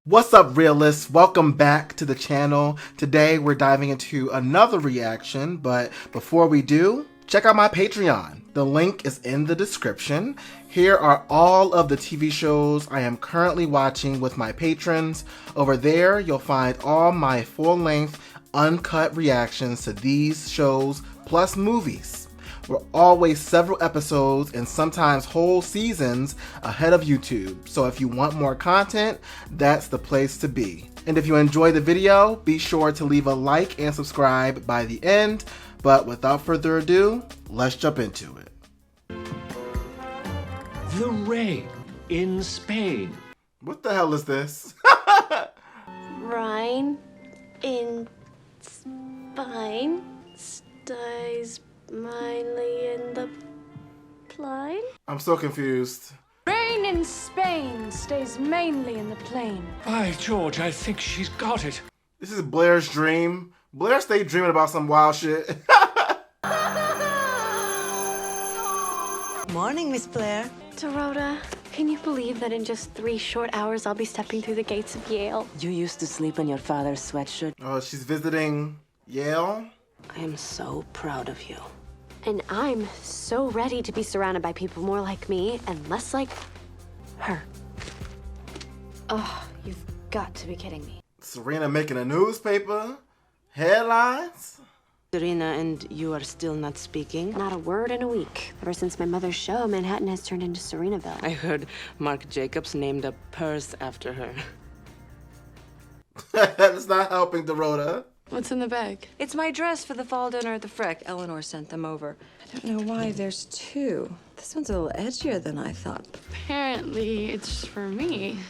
What's up, Reelists? Welcome back to the channel. Today we're diving into another reaction, but before we do, check out my Patreon. The link is in the description. Here are all of the TV shows I am currently watching with my patrons. Over there, you'll find all my full-length, uncut reactions to these shows, plus movies. We're always several episodes and sometimes whole seasons ahead of YouTube. So if you want more content, that's the place to be. And if you enjoy the video, be sure to leave a like and subscribe by the end. But without further ado, let's jump into it. The rain in Spain. What the hell is this? Rain in Spain stays mainly in the plain. I'm so confused. Rain in Spain stays mainly in the plain. By George, I think she's got it. This is Blair's dream. Blair stayed dreaming about some wild shit. Morning, Miss Blair. Dorota, can you believe that in just 3 short hours I'll be stepping through the gates of Yale? You used to sleep in your father's sweatshirt. Oh, she's visiting Yale? I am so proud of you. And I'm so ready to be surrounded by people more like me and less like her. Oh, you've got to be kidding me. Serena making a newspaper? Headlines? Serena, and you are still not speaking? Not a word in a week. Ever since my mother's show, Manhattan has turned into Serenaville. I heard Marc Jacobs named a purse after her. That's not helping Dorota. What's in the bag? It's my dress for the fall dinner at the Frick. Eleanor sent them over. I don't know why there's 2. This one's a little edgier than I thought. Apparently, it's for me.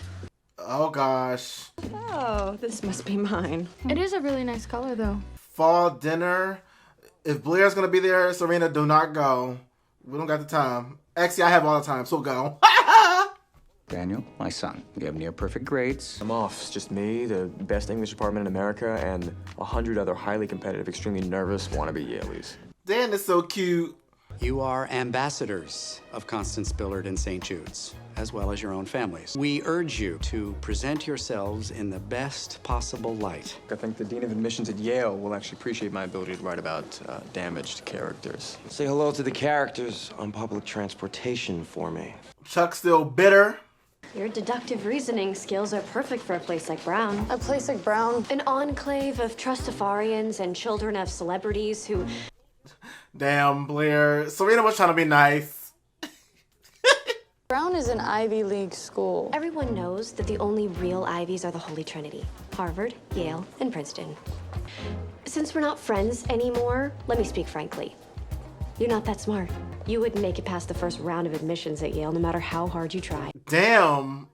Oh gosh. Oh, this must be mine. It is a really nice color, though. Fall dinner. If Blair's gonna be there, Serena, do not go. We don't got the time. Actually, I have all the time, so go. Daniel, my son, gave near perfect grades. I'm off. It's just me, the best English department in America, and 100 other highly competitive, extremely nervous wannabe Yaleys. Dan is so cute. You are ambassadors of Constance Billard and St. Jude's, as well as your own families. We urge you to present yourselves in the best possible light. I think the Dean of Admissions at Yale will actually appreciate my ability to write about damaged characters. Say hello to the characters on public transportation for me. Chuck's still bitter. Your deductive reasoning skills are perfect for a place like Brown. A place like Brown? An enclave of trustafarians and children of celebrities who... Damn, Blair. Serena was trying to be nice. Brown is an Ivy League school. Everyone knows that the only real Ivies are the Holy Trinity. Harvard, Yale, and Princeton. Since we're not friends anymore, let me speak frankly. You're not that smart. You wouldn't make it past the first round of admissions at Yale, no matter how hard you try. Damn.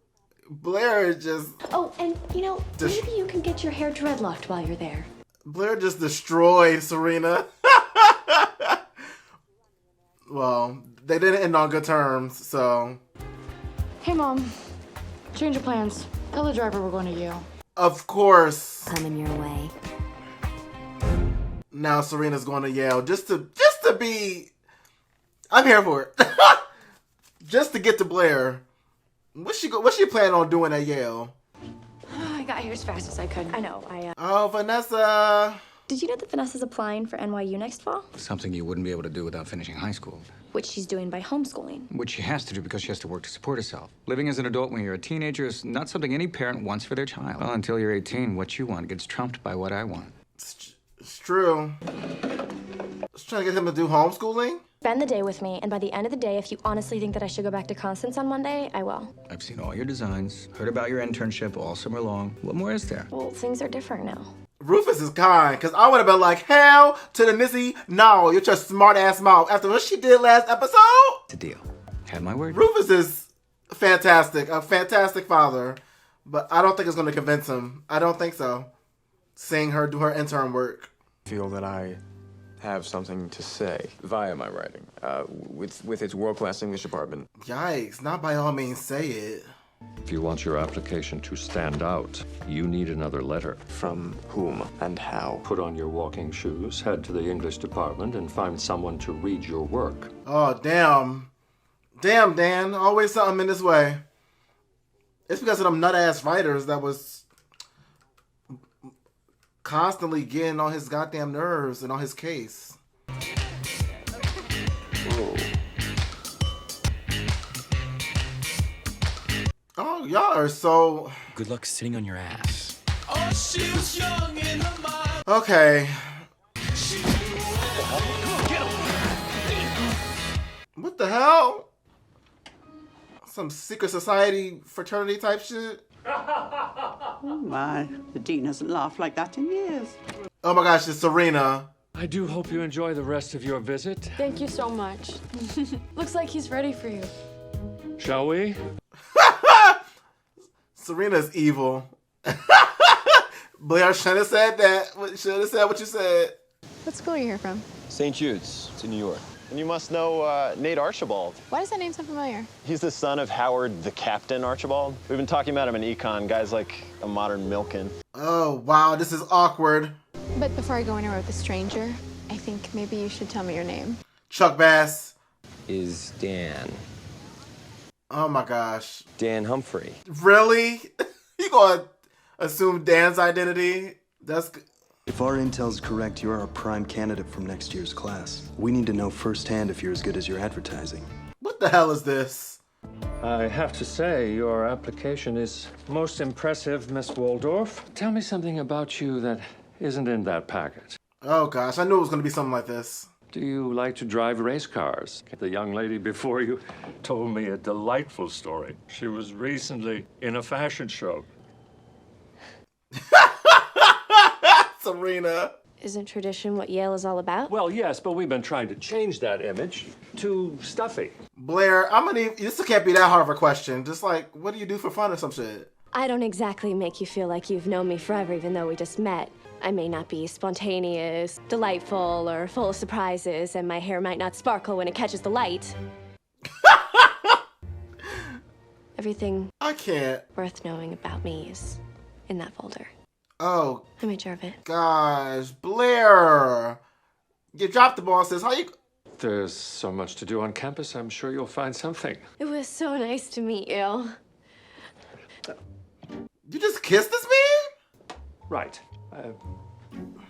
Blair is just... Oh, and you know, maybe you can get your hair dreadlocked while you're there. Blair just destroyed Serena. Well, they didn't end on good terms, so... Hey, Mom. Change of plans. Tell the driver we're going to Yale. Of course. Coming your way. Now Serena's going to Yale just to be... I'm here for it. Just to get to Blair. What's she planning on doing at Yale? I got here as fast as I could. I know, Oh, Vanessa. Did you know that Vanessa's applying for NYU next fall? Something you wouldn't be able to do without finishing high school. Which she's doing by homeschooling. Which she has to do because she has to work to support herself. Living as an adult when you're a teenager is not something any parent wants for their child. Well, until you're 18, what you want gets trumped by what I want. It's true. I was trying to get him to do homeschooling. Spend the day with me, and by the end of the day, if you honestly think that I should go back to Constance on Monday, I will. I've seen all your designs, heard about your internship all summer long. What more is there? Well, things are different now. Rufus is kind, because I would have been like, hell to the Nissy. No, you're just smart ass mouth. After what she did last episode. It's a deal. Had my word. Rufus is fantastic. A fantastic father. But I don't think it's going to convince him. I don't think so. Seeing her do her intern work. I feel that I have something to say via my writing, with its world-class English department. Yikes, not by all means say it. If you want your application to stand out, you need another letter. From whom and how? Put on your walking shoes, head to the English department, and find someone to read your work. Oh, damn. Damn, Dan. Always something in this way. It's because of them nut-ass writers that was constantly getting on his goddamn nerves and on his case. Whoa. Oh, y'all are so... Good luck sitting on your ass. Oh, she was young in her mind. Okay. What the hell? Some secret society fraternity type shit? Oh my, the dean hasn't laughed like that in years. Oh my gosh, it's Serena. I do hope you enjoy the rest of your visit. Thank you so much. Looks like he's ready for you. Shall we? Serena's evil. Blair should have said that. Should have said what you said. What school are you here from? St. Jude's. It's in New York. And you must know Nate Archibald. Why does that name sound familiar? He's the son of Howard the Captain Archibald. We've been talking about him in econ. Guy's like a modern Milken. Oh, wow, this is awkward. But before I go anywhere with a stranger, I think maybe you should tell me your name. Chuck Bass. Is Dan. Oh my gosh. Dan Humphrey. Really? You gonna assume Dan's identity? That's good. If our intel's correct, you're our prime candidate from next year's class. We need to know firsthand if you're as good as your advertising. What the hell is this? I have to say, your application is most impressive, Miss Waldorf. Tell me something about you that isn't in that packet. Oh gosh, I knew it was gonna be something like this. Do you like to drive race cars? The young lady before you told me a delightful story. She was recently in a fashion show. Serena. Isn't tradition what Yale is all about? Well, yes, but we've been trying to change that image to stuffy. Blair, I'm gonna need, this can't be that hard of a question. Just like, what do you do for fun or some shit? I don't exactly make you feel like you've known me forever, even though we just met. I may not be spontaneous, delightful, or full of surprises, and my hair might not sparkle when it catches the light. Everything I can't worth knowing about me is in that folder. Oh. I made sure of it. Gosh, Blair. You dropped the ball, sis. How you... There's so much to do on campus, I'm sure you'll find something. It was so nice to meet you. You just kissed this man? Right.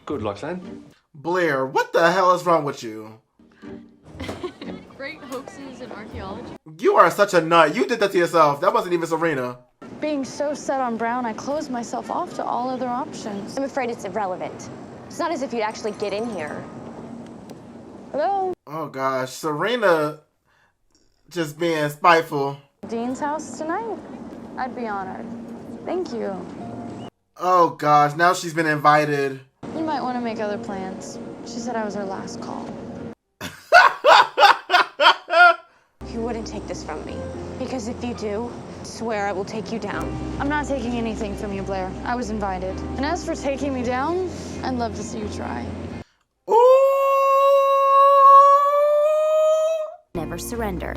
Good luck then. Blair, what the hell is wrong with you? Great hoaxes in archaeology. You are such a nut. You did that to yourself. That wasn't even Serena. Being so set on Brown, I closed myself off to all other options. I'm afraid it's irrelevant. It's not as if you'd actually get in here. Hello? Oh gosh, Serena just being spiteful. Dean's house tonight? I'd be honored. Thank you. Oh gosh, now she's been invited. You might want to make other plans. She said I was her last call. You wouldn't take this from me. Because if you do, I swear I will take you down. I'm not taking anything from you, Blair. I was invited. And as for taking me down, I'd love to see you try. Never surrender.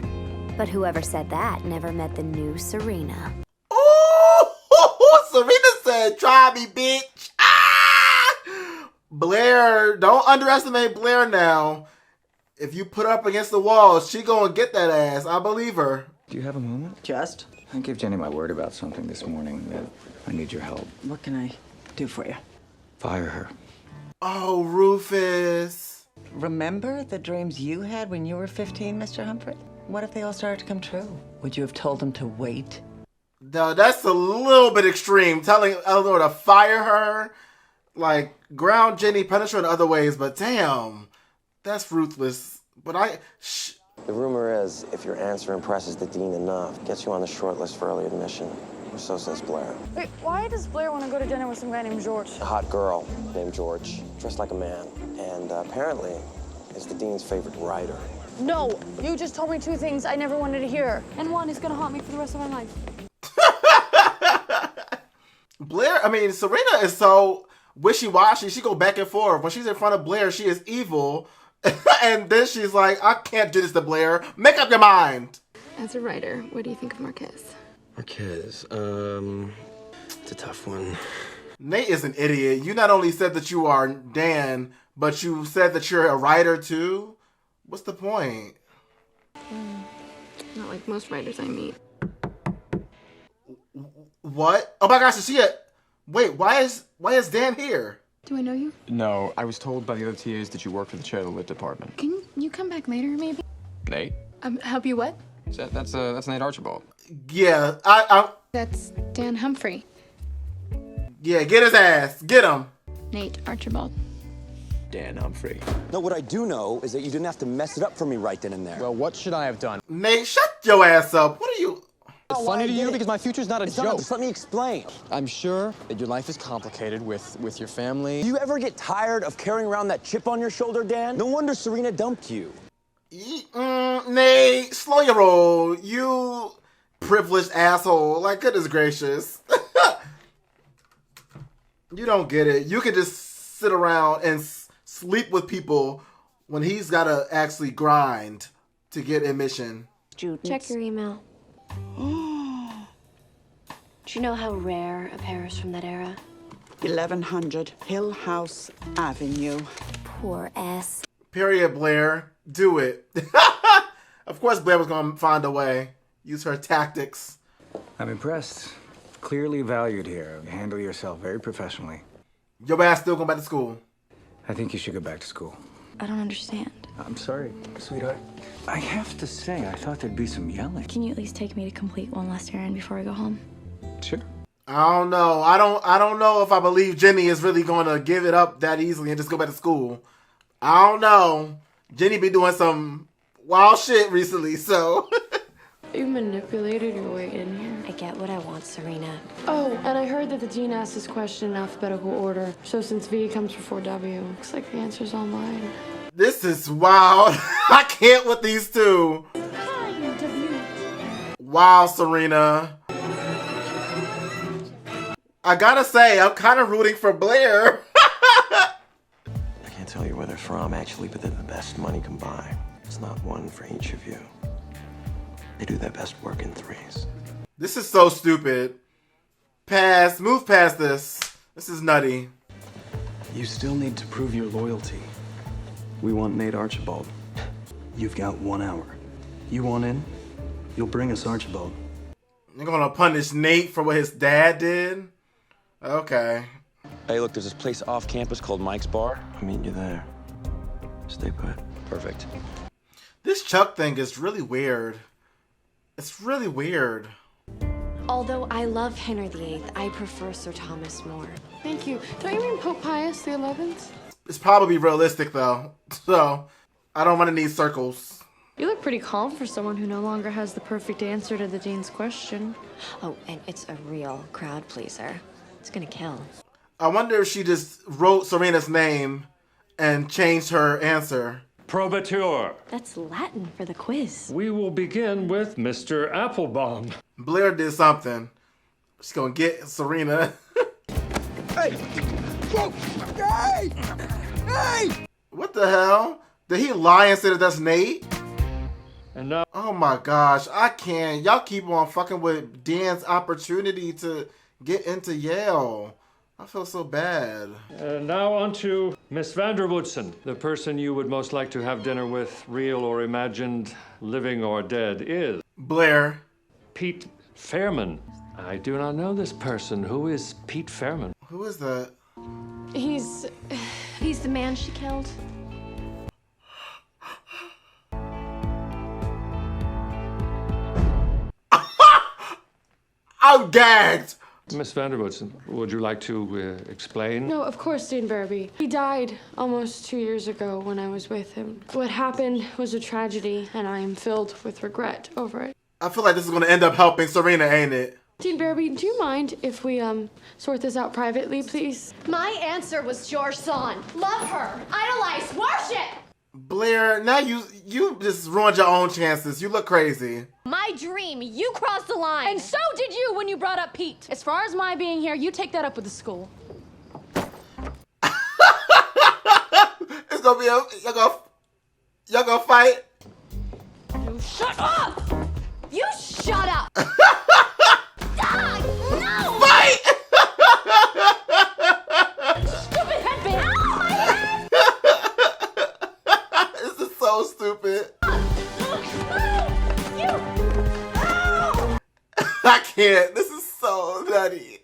But whoever said that never met the new Serena. Ooh, Serena said, try me, bitch. Ah! Blair, don't underestimate Blair now. If you put her up against the wall, she gonna get that ass. I believe her. Do you have a moment? Just? I gave Jenny my word about something this morning. I need your help. What can I do for you? Fire her. Oh, Rufus. Remember the dreams you had when you were 15, Mr. Humphrey? What if they all started to come true? Would you have told them to wait? No, that's a little bit extreme. Telling Eleanor to fire her, like ground Jenny, punish her in other ways, but damn, that's ruthless. But The rumor is, if your answer impresses the dean enough, gets you on the short list for early admission. Or so says Blair. Wait, why does Blair want to go to dinner with some guy named George? A hot girl named George, dressed like a man, and apparently is the dean's favorite writer. No, you just told me two things I never wanted to hear. And one is gonna haunt me for the rest of my life. Blair, I mean, Serena is so wishy-washy. She go back and forth. When she's in front of Blair, she is evil. And then she's like, I can't do this to Blair. Make up your mind. As a writer, what do you think of Marquez? Marquez, it's a tough one. Nate is an idiot. You not only said that you are Dan, but you said that you're a writer too? What's the point? Not like most writers I meet. What? Oh my gosh, is she a... Wait, why is Dan here? Do I know you? No, I was told by the other TAs that you work for the chair of the lit department. Can you come back later, maybe? Nate? Help you what? That's Nate Archibald. Yeah, That's Dan Humphrey. Yeah, get his ass. Get him. Nate Archibald. Dan Humphrey. No, what I do know is that you didn't have to mess it up for me right then and there. Well, what should I have done? Nate, shut your ass up. What are you... It's funny to you because my future's not a joke. Just let me explain. I'm sure that your life is complicated with your family. Do you ever get tired of carrying around that chip on your shoulder, Dan? No wonder Serena dumped you. Nate, slow your roll. You privileged asshole. Like, goodness gracious. You don't get it. You can just sit around and sleep with people when he's got to actually grind to get admission. Check your email. Do you know how rare a pair is from that era? 1100 Hill House Avenue. Poor ass. Period, Blair. Do it. Of course Blair was going to find a way. Use her tactics. I'm impressed. Clearly valued here. You handle yourself very professionally. Your ass still going back to school. I think you should go back to school. I don't understand. I'm sorry, sweetheart. I have to say, I thought there'd be some yelling. Can you at least take me to complete one last errand before I go home? Sure. I don't know. I don't know if I believe Jenny is really going to give it up that easily and just go back to school. I don't know. Jenny be doing some wild shit recently, so. You manipulated your way in here. I get what I want, Serena. Oh, and I heard that the dean asked this question in alphabetical order. So since V comes before W, looks like the answer's all mine. This is wild. I can't with these two. Wow, Serena. I gotta say, I'm kind of rooting for Blair. I can't tell you where they're from, actually, but they're the best money can buy. It's not one for each of you. They do their best work in threes. This is so stupid. Pass. Move past this. This is nutty. You still need to prove your loyalty. We want Nate Archibald. You've got 1 hour. You want in? You'll bring us Archibald. You're gonna punish Nate for what his dad did? Okay. Hey, look, there's this place off campus called Mike's Bar. I'll meet you there. Stay put. Perfect. This Chuck thing is really weird. It's really weird. Although I love Henry VIII, I prefer Sir Thomas more. Thank you. Don't you mean Pope Pius the 11th? It's probably realistic though, so I don't want to need circles. You look pretty calm for someone who no longer has the perfect answer to the dean's question. Oh, and it's a real crowd pleaser. It's gonna kill. I wonder if she just wrote Serena's name and changed her answer. Probateur. That's Latin for the quiz. We will begin with Mr. Applebaum. Blair did something. She's gonna get Serena. Hey! Whoa! Hey! Hey! What the hell? Did he lie and say that that's Nate? And now, oh my gosh, I can't. Y'all keep on fucking with Dan's opportunity to get into Yale. I feel so bad. Now on to Miss Vanderwoodson, the person you would most like to have dinner with, real or imagined, living or dead, is Blair. Pete Fairman. I do not know this person. Who is Pete Fairman? Who is that? He's the man she killed. I'm gagged. Miss Vanderwoodson, would you like to explain? No, of course, Dean Verby. He died almost 2 years ago when I was with him. What happened was a tragedy, and I am filled with regret over it. I feel like this is gonna end up helping Serena, ain't it? Dean Verby, do you mind if we sort this out privately, please? My answer was George Son. Love her, idolize, worship. Blair, now you just ruined your own chances. You look crazy. My dream, you crossed the line. And so did you when you brought up Pete. As far as my being here, you take that up with the school. It's gonna be y'all gonna fight? You shut up! You shut up! Ah, no! Fight! Stupid headband! Ow, my head! This is so stupid. I can't. This is so nutty.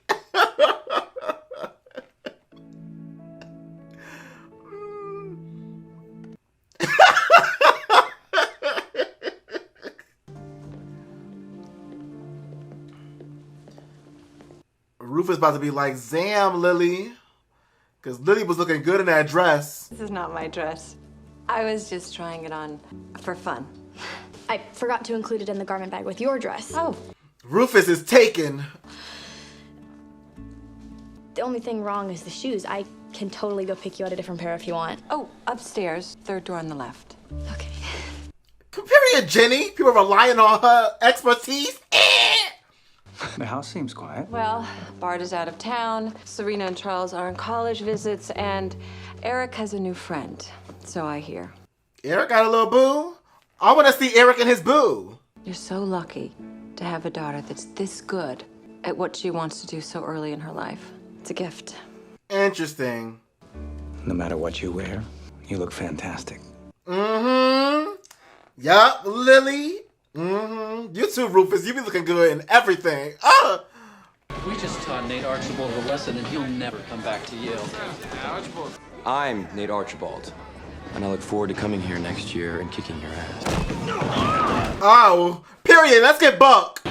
Rufus about to be like, "Zam, Lily," because Lily was looking good in that dress. This is not my dress. I was just trying it on for fun. I forgot to include it in the garment bag with your dress. Oh. Rufus is taken. The only thing wrong is the shoes. I can totally go pick you out a different pair if you want. Oh, upstairs, third door on the left. Okay. Period, Jenny. People relying on her expertise. The house seems quiet. Well, Bart is out of town, Serena and Charles are on college visits, and Eric has a new friend. So I hear. Eric got a little boo? I want to see Eric and his boo. You're so lucky to have a daughter that's this good at what she wants to do so early in her life. It's a gift. Interesting. No matter what you wear, you look fantastic. Mm-hmm. Yup, Lily. Mm-hmm. You too, Rufus. You be looking good in everything. We just taught Nate Archibald a lesson and he'll never come back to Yale. I'm Nate Archibald, and I look forward to coming here next year and kicking your ass. Oh, period. Let's get Buck.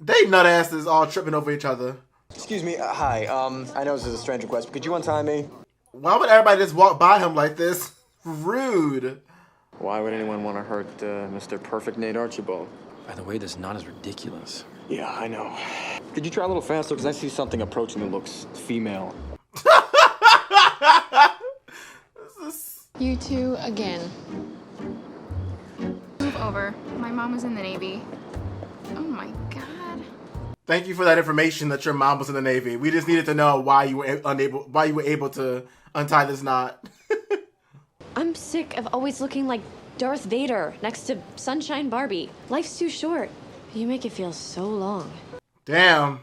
They nut asses all tripping over each other. Excuse me, hi. I know this is a strange request, but could you untie me? Why would everybody just walk by him like this? Rude. Why would anyone want to hurt Mr. Perfect Nate Archibald? By the way, this knot is ridiculous. Yeah, I know. Could you try a little faster? Because I see something approaching that looks female. You two again. Move over. My mom was in the Navy. Oh my God. Thank you for that information that your mom was in the Navy. We just needed to know why you were able to untie this knot. I'm sick of always looking like Darth Vader next to Sunshine Barbie. Life's too short. You make it feel so long. Damn.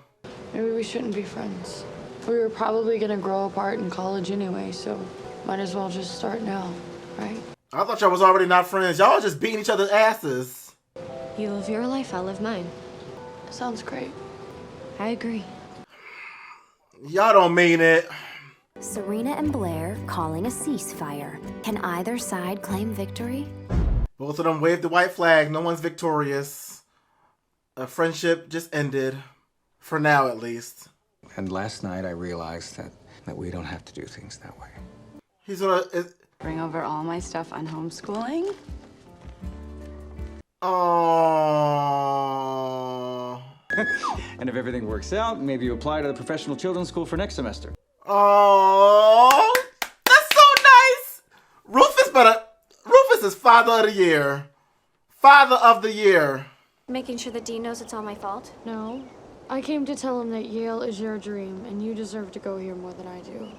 Maybe we shouldn't be friends. We were probably gonna grow apart in college anyway, so might as well just start now, right? I thought y'all was already not friends. Y'all was just beating each other's asses. You live your life, I'll live mine. Sounds great. I agree. Y'all don't mean it. Serena and Blair calling a ceasefire. Can either side claim victory? Both of them waved the white flag. No one's victorious. A friendship just ended. For now, at least. And last night I realized that we don't have to do things that way. He's gonna... Bring over all my stuff on homeschooling? Oh. And if everything works out, maybe you apply to the professional children's school for next semester. Oh, that's so nice. Rufus is father of the year. Father of the year. Making sure the dean knows it's all my fault? No. I came to tell him that Yale is your dream, and you deserve to go here more than I do.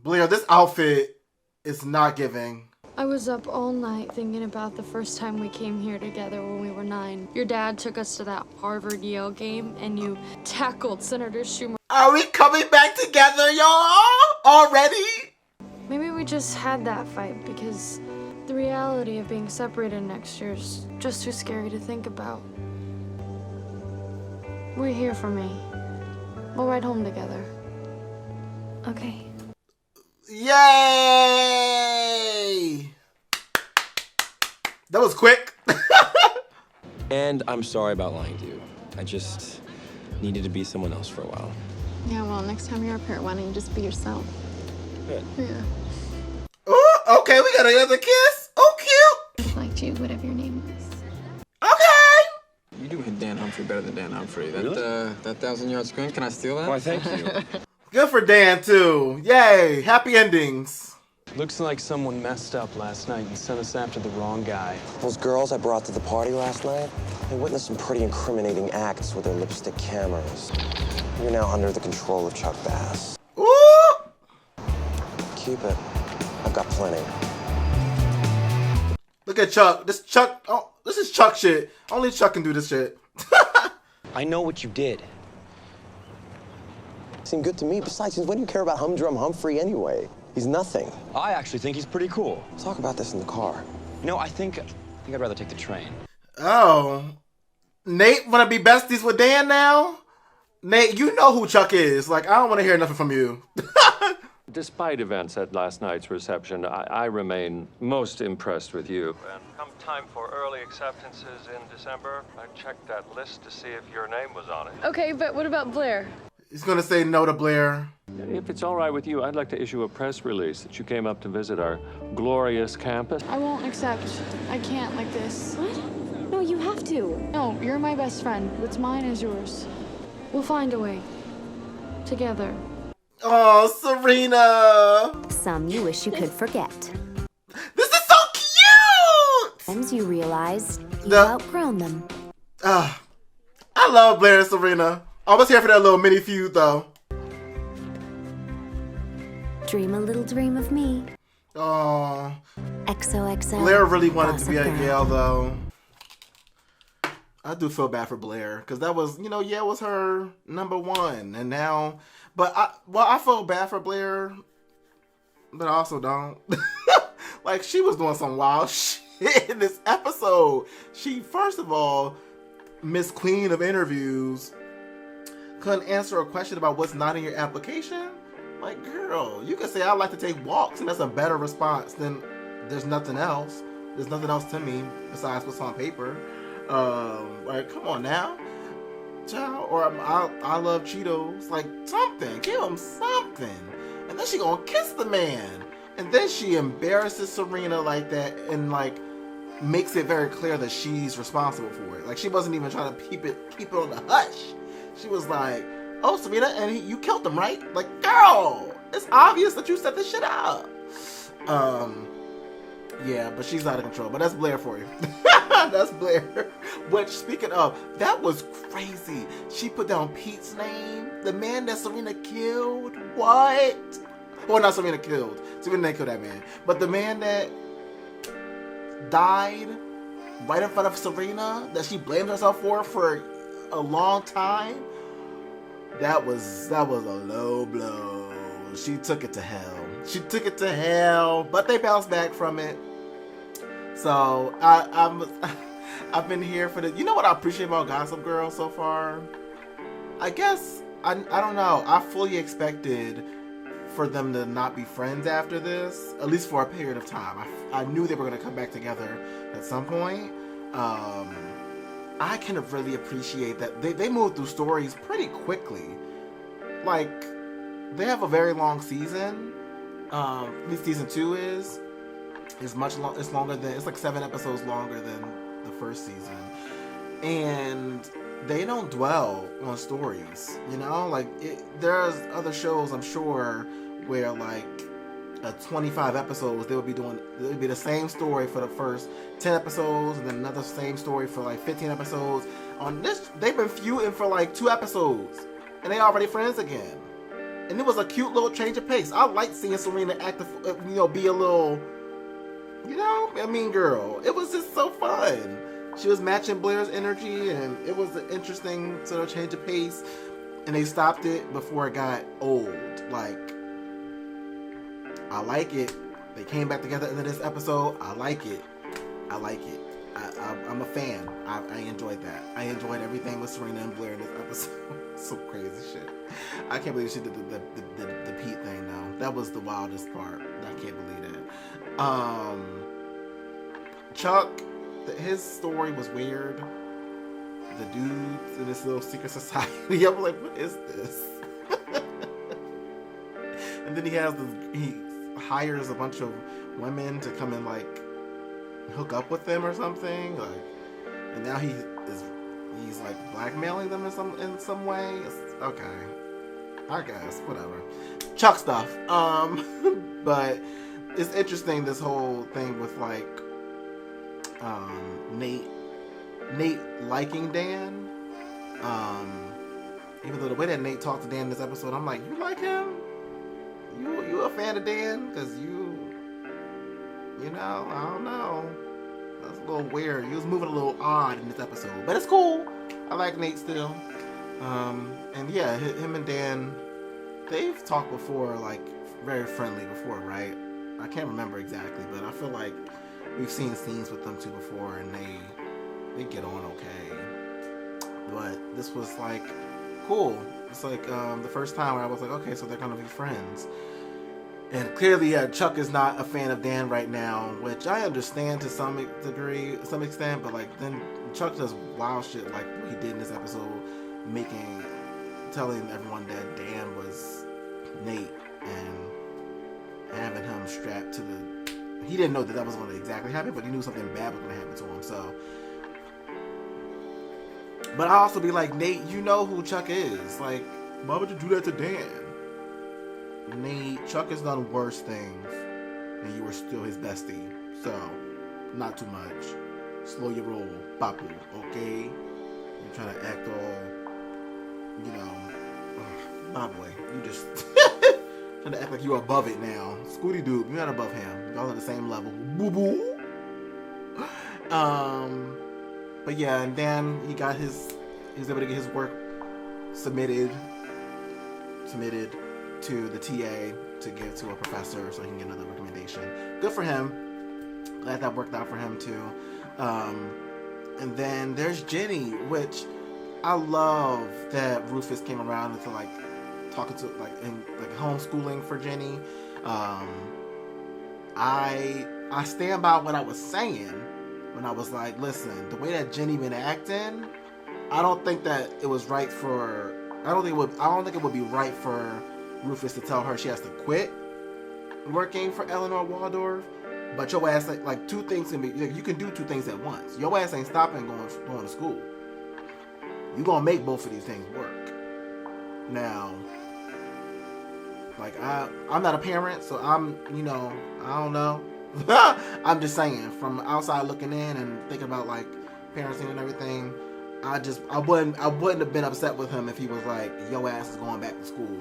Blair, this outfit is not giving. I was up all night thinking about the first time we came here together when we were 9. Your dad took us to that Harvard-Yale game, and you tackled Senator Schumer. Are we coming back together, y'all? Already? Maybe we just had that fight because the reality of being separated next year is just too scary to think about. We're here for me. We'll ride home together. Okay. Yay! That was quick. And I'm sorry about lying to you. I just needed to be someone else for a while. Yeah, well, next time you're up here, why don't you just be yourself? Good. Yeah. Ooh, okay, we got another kiss. Oh, cute. I would like you, whatever your name is. Okay. You do hit Dan Humphrey better than Dan Humphrey. That Really? that 1,000-yard screen, can I steal that? Why, thank you. Good for Dan, too. Yay. Happy endings. Looks like someone messed up last night and sent us after the wrong guy. Those girls I brought to the party last night, they witnessed some pretty incriminating acts with their lipstick cameras. You're now under the control of Chuck Bass. Ooh. Keep it. I've got plenty. Look at Chuck. This is Chuck shit. Only Chuck can do this shit. I know what you did. Seemed good to me. Besides, what do you care about Humdrum Humphrey anyway? He's nothing. I actually think he's pretty cool. We'll talk about this in the car. You know, I think I'd rather take the train. Oh. Nate wanna be besties with Dan now? Nate, you know who Chuck is. Like, I don't want to hear nothing from you. Despite events at last night's reception, I remain most impressed with you. And come time for early acceptances in December, I checked that list to see if your name was on it. Okay, but what about Blair? He's gonna say no to Blair. If it's all right with you, I'd like to issue a press release that you came up to visit our glorious campus. I won't accept. I can't like this. What? No, you have to. No, you're my best friend. What's mine is yours. We'll find a way. Together. Oh, Serena! Some you wish you could forget. This is so cute! Sometimes you realize you've outgrown them. I love Blair and Serena. I was here for that little mini feud, though. Dream a little dream of me. Oh. XOXO. Blair really wanted to be Gossip at Girl. Yale, though. I do feel bad for Blair, because that was, Yale was her #1, and now, I feel bad for Blair, but I also don't. Like, she was doing some wild shit in this episode. She, first of all, Miss Queen of Interviews, couldn't answer a question about what's not in your application. Like, girl, you can say I like to take walks, and that's a better response than there's nothing else. There's nothing else to me besides what's on paper. Like, come on now, child. Or I love Cheetos. Like, something. Give him something. And then she gonna kiss the man. And then she embarrasses Serena like that, and like makes it very clear that she's responsible for it. Like, she wasn't even trying to keep it on the hush. She was like, "Oh, Serena, and you killed him, right? Like, girl, it's obvious that you set this shit up." Yeah, but she's out of control. But that's Blair for you. That's Blair. Which, speaking of, that was crazy. She put down Pete's name, the man that Serena killed. What? Well, not Serena killed. Serena didn't kill that man, but the man that died right in front of Serena, that she blamed herself for a long time. That was a low blow. She took it to hell. She took it to hell, but they bounced back from it. So I've been here for the. You know what I appreciate about Gossip Girl so far? I guess I don't know. I fully expected for them to not be friends after this, at least for a period of time. I knew they were going to come back together at some point. I can really appreciate that they move through stories pretty quickly. Like, they have a very long season. At least season 2 is. It's longer than, it's like 7 episodes longer than the first season. And they don't dwell on stories, like there's other shows I'm sure where like 25 episodes they would be the same story for the first 10 episodes and then another same story for like 15 episodes. On this, they've been feuding for like 2 episodes and they already friends again. And it was a cute little change of pace. I like seeing Serena act, be a little, a mean girl. It was just so fun. She was matching Blair's energy, and it was an interesting sort of change of pace. And they stopped it before it got old. Like, I like it. They came back together in this episode. I like it. I'm a fan. I enjoyed that. I enjoyed everything with Serena and Blair in this episode. Some crazy shit. I can't believe she did the Pete thing though. That was the wildest part. I can't believe that. Chuck, his story was weird. The dudes in this little secret society. I'm like, what is this? And then he hires a bunch of women to come and like hook up with them or something. Like, and now he's like blackmailing them in some way. Okay, I guess whatever. Chuck stuff. But it's interesting, this whole thing with like Nate liking Dan. Even though the way that Nate talked to Dan in this episode, I'm like, you like him? You a fan of Dan? Because I don't know. That's a little weird. He was moving a little odd in this episode, but it's cool. I like Nate still. And yeah, him and Dan, they've talked before, like very friendly before, right? I can't remember exactly, but I feel like we've seen scenes with them two before, and get on okay. But this was like cool. It's like the first time where I was like, okay, so they're gonna be friends. And clearly, Chuck is not a fan of Dan right now, which I understand to some degree, some extent. But like, then Chuck does wild shit like he did in this episode, telling everyone that Dan was Nate and having him strapped to the. He didn't know that was going to exactly happen, but he knew something bad was going to happen to him. So, but I also be like, Nate, you know who Chuck is. Like, why would you do that to Dan? Nate, Chuck has done worse things, and you were still his bestie. So, not too much. Slow your roll, papu, okay? You're trying to act all, you know, my boy. You just trying to act like you're above it now. Scooty Doo, you're not above him. Y'all on the same level. Boo boo. But yeah, and then he was able to get his work submitted to the TA to give to a professor so he can get another recommendation. Good for him. Glad that worked out for him too. And then there's Jenny, which I love that Rufus came around to like talking to like homeschooling for Jenny. I stand by what I was saying when I was like, listen, the way that Jenny been acting, I don't think that it was right for. I don't think it would be right for Rufus to tell her she has to quit working for Eleanor Waldorf. But your ass, like two things can be. You can do two things at once. Your ass ain't stopping going to school. You gonna make both of these things work. Now, like I'm not a parent, so I don't know. I'm just saying, from outside looking in and thinking about like parenting and everything. I wouldn't have been upset with him if he was like, your ass is going back to school.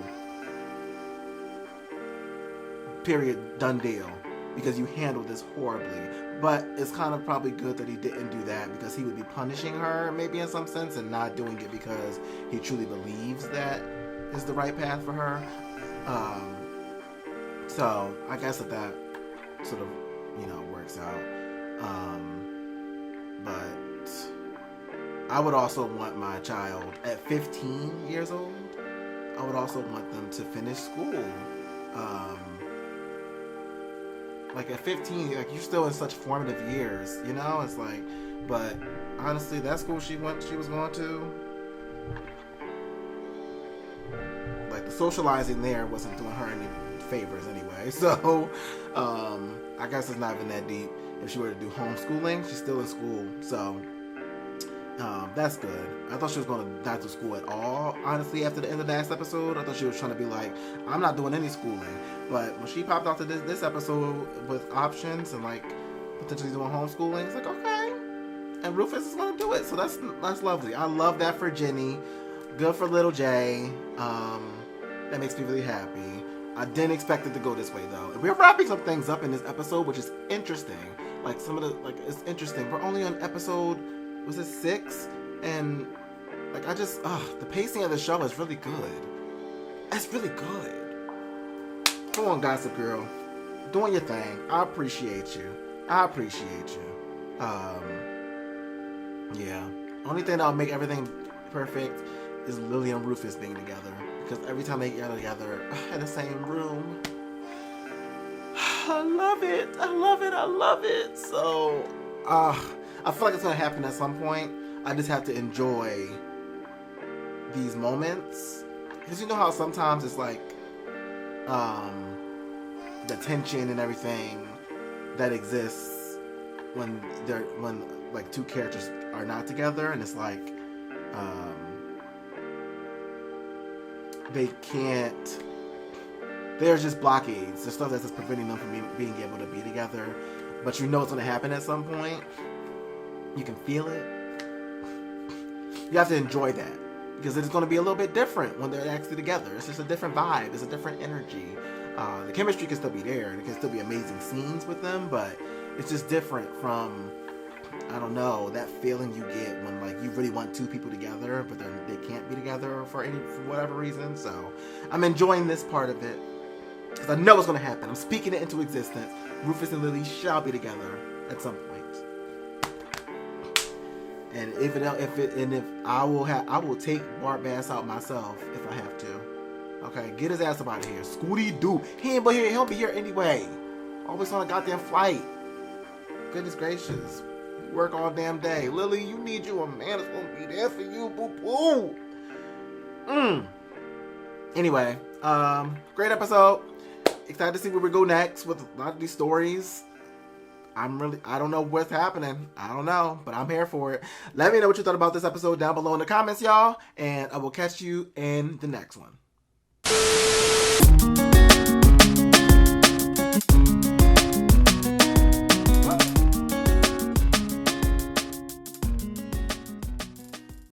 Period. Done deal. Because you handled this horribly. But it's kind of probably good that he didn't do that, because he would be punishing her maybe in some sense and not doing it because he truly believes that is the right path for her. So I guess that sort of, works out. But I would also want my child at 15 years old, I would also want them to finish school. Like at 15, like you're still in such formative years, it's like, but honestly, that school she was going to, like the socializing there wasn't doing her any favors anyway. So, I guess it's not even that deep. If she were to do homeschooling, she's still in school. So, that's good. I thought she was going to not do school at all, honestly, after the end of the last episode. I thought she was trying to be like, I'm not doing any schooling. But when she popped out to this episode with options and like potentially doing homeschooling, it's like, okay. And Rufus is going to do it. So that's lovely. I love that for Jenny. Good for little Jay. That makes me really happy. I didn't expect it to go this way though. And we're wrapping some things up in this episode, which is interesting. Like it's interesting. We're only on episode, was it 6? And like the pacing of the show is really good. It's really good. Come on, Gossip Girl. Doing your thing. I appreciate you. Yeah. Only thing that'll make everything perfect is Lily and Rufus being together. Because every time they get together in the same room, I love it. So, I feel like it's going to happen at some point. I just have to enjoy these moments. Because you know how sometimes it's like, the tension and everything that exists when like two characters are not together, and it's like, they can't. There's just blockades. There's stuff that's just preventing them from being able to be together. But you know it's going to happen at some point. You can feel it. You have to enjoy that. Because it's going to be a little bit different when they're actually together. It's just a different vibe. It's a different energy. The chemistry can still be there. There can still be amazing scenes with them. But it's just different from, I don't know, that feeling you get when like you really want two people together, but they can't be together for whatever reason. So I'm enjoying this part of it because I know it's going to happen. I'm speaking it into existence. Rufus and Lily shall be together at some point. And if I will take Bart Bass out myself if I have to. Okay, get his ass up out of here. Scooty Doo. He ain't here. He'll be here anyway. Always on a goddamn flight. Goodness gracious. You work all damn day. Lily, you need you a man that's gonna be there for you. Boo boo. Anyway, great episode. Excited to see where we go next with a lot of these stories. I don't know what's happening. I don't know, but I'm here for it. Let me know what you thought about this episode down below in the comments, y'all. And I will catch you in the next one.